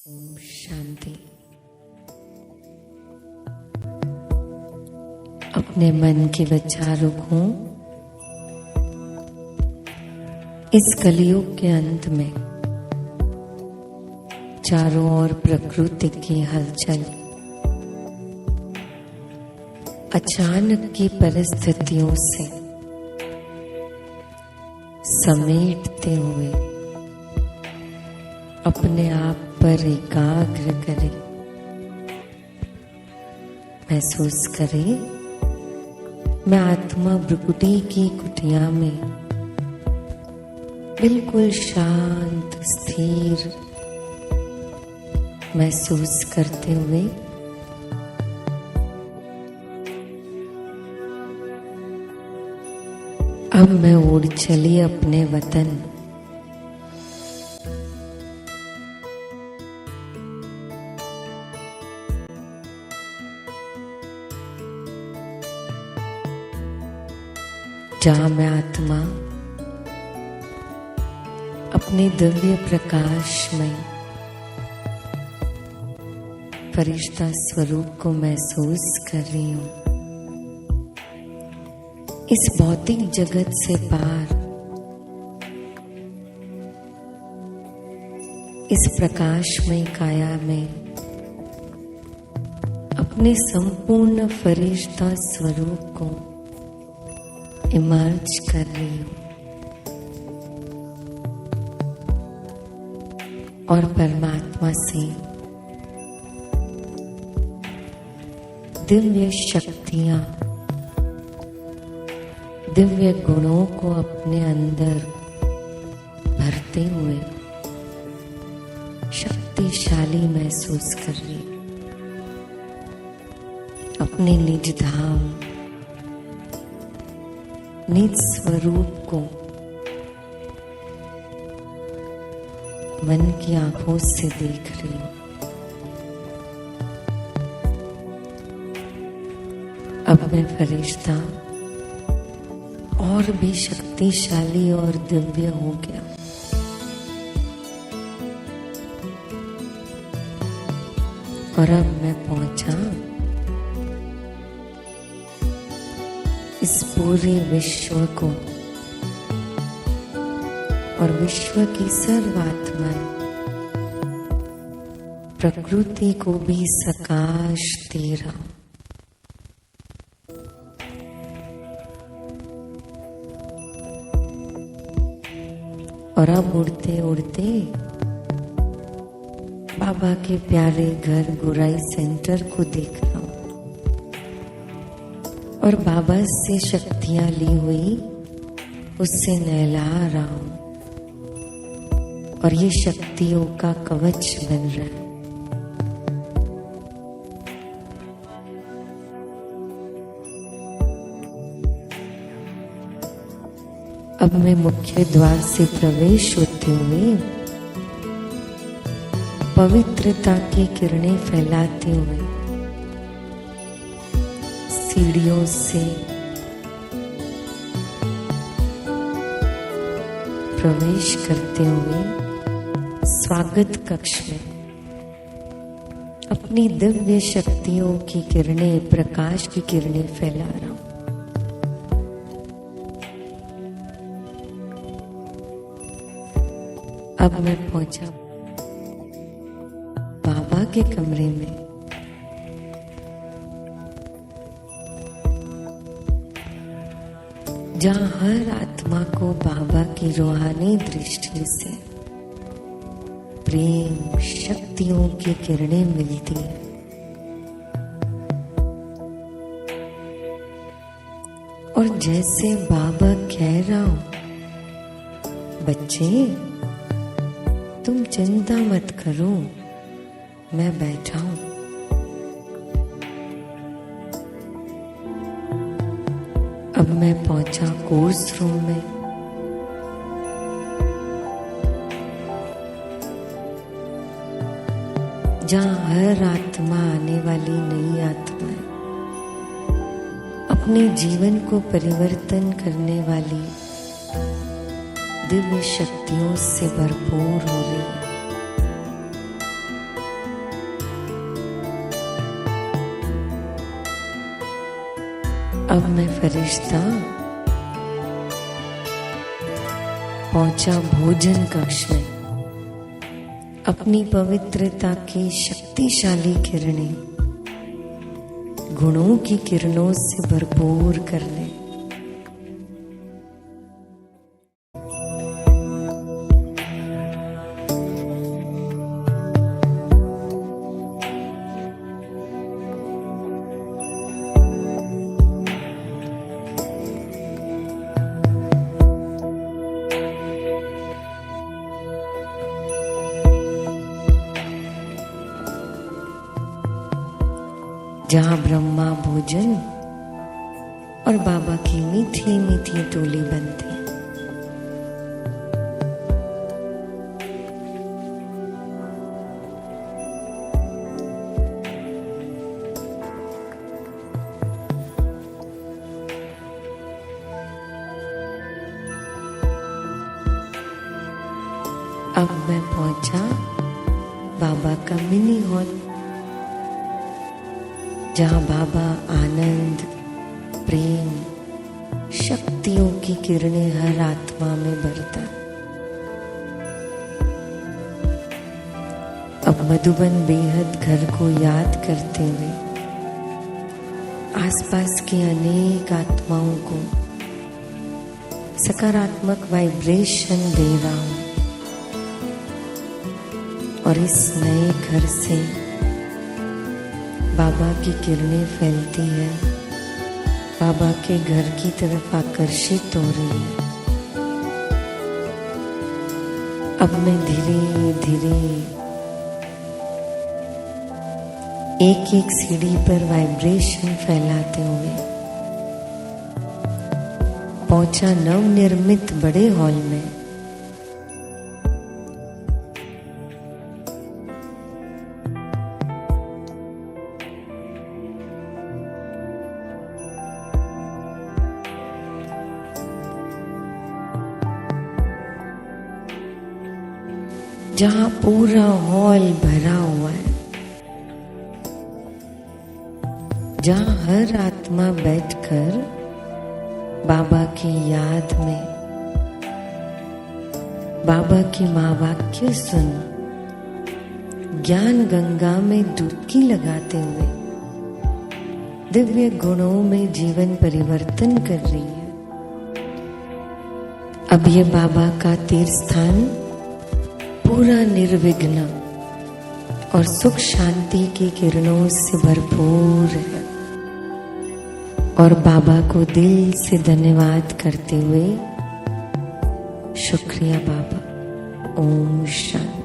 ओम शांति। अपने मन के विचारों को इस कलयुग के अंत में चारों ओर प्रकृति की हलचल, अचानक की परिस्थितियों से समेटते हुए अपने आप पर एकाग्र करें। महसूस करें, मैं आत्मा भ्रुकुटी की कुटिया में बिल्कुल शांत स्थिर महसूस करते हुए अब मैं उड़ चली अपने वतन। जहाँ मैं आत्मा अपने दिव्य प्रकाशमय फरिश्ता स्वरूप को महसूस कर रही हूँ। इस भौतिक जगत से पार इस प्रकाशमय काया में अपने संपूर्ण फरिश्ता स्वरूप को इमर्ज कर रही हूँ और परमात्मा से दिव्य शक्तियां, दिव्य गुणों को अपने अंदर भरते हुए शक्तिशाली महसूस कर रही हूँ। अपने निज धाम, निज स्वरूप को मन की आंखों से देख रही हूं। अब मैं फरिश्ता और भी शक्तिशाली और दिव्य हो गया। और अब मैं पहुंचा इस पूरे विश्व को और विश्व की सर्वात्माएं प्रकृति को भी सकाश दे रहा हूं। और अब उड़ते उड़ते बाबा के प्यारे घर गुराई सेंटर को देख रहा हूं और बाबा से शक्तियां ली हुई उससे नहला रहा हूं और ये शक्तियों का कवच बन रहा है। अब मैं मुख्य द्वार से प्रवेश होते हुए पवित्रता की किरणें फैलाते हुए सीढ़ियों से प्रवेश करते हुए स्वागत कक्ष में अपनी दिव्य शक्तियों की किरणें, प्रकाश की किरणें फैला रहा हूं। अब मैं पहुंचा बाबा के कमरे में। जहां हर आत्मा को बाबा की रूहानी दृष्टि से प्रेम शक्तियों की किरणें मिलती है। और जैसे बाबा कह रहा हूं, बच्चे तुम चिंता मत करो, मैं बैठा हूं। अब मैं पहुंचा कोर्स रूम में। जहां हर आत्मा, आने वाली नई आत्मा अपने जीवन को परिवर्तन करने वाली दिव्य शक्तियों से भरपूर हो रही है। अब मैं फरिश्ता पहुंचा भोजन कक्ष में, अपनी पवित्रता की शक्तिशाली किरणें गुणों की किरणों से भरपूर करने। जहाँ ब्रह्मा भोजन और बाबा की मीठी मीठी टोली बनती। अब मैं पहुंचा बाबा का मिनी हॉल, जहाँ बाबा आनंद, प्रेम, शक्तियों की किरणें हर आत्मा में बरता। अब मधुबन बेहद घर को याद करते हुए आसपास की अनेक आत्माओं को सकारात्मक वाइब्रेशन दे रहा हूं और इस नए घर से बाबा की किरणें फैलती है, बाबा के घर की तरफ आकर्षित हो रही है। अब मैं धीरे धीरे एक एक सीढ़ी पर वाइब्रेशन फैलाते हुए पहुंचा नवनिर्मित बड़े हॉल में। जहाँ पूरा हॉल भरा हुआ है, जहाँ हर आत्मा बैठकर बाबा की याद में बाबा की महावाक्य सुन ज्ञान गंगा में डुबकी लगाते हुए दिव्य गुणों में जीवन परिवर्तन कर रही है। अब ये बाबा का तीर्थ स्थान पूरा निर्विघ्न और सुख शांति की किरणों से भरपूर है और बाबा को दिल से धन्यवाद करते हुए शुक्रिया बाबा। ओम शांति।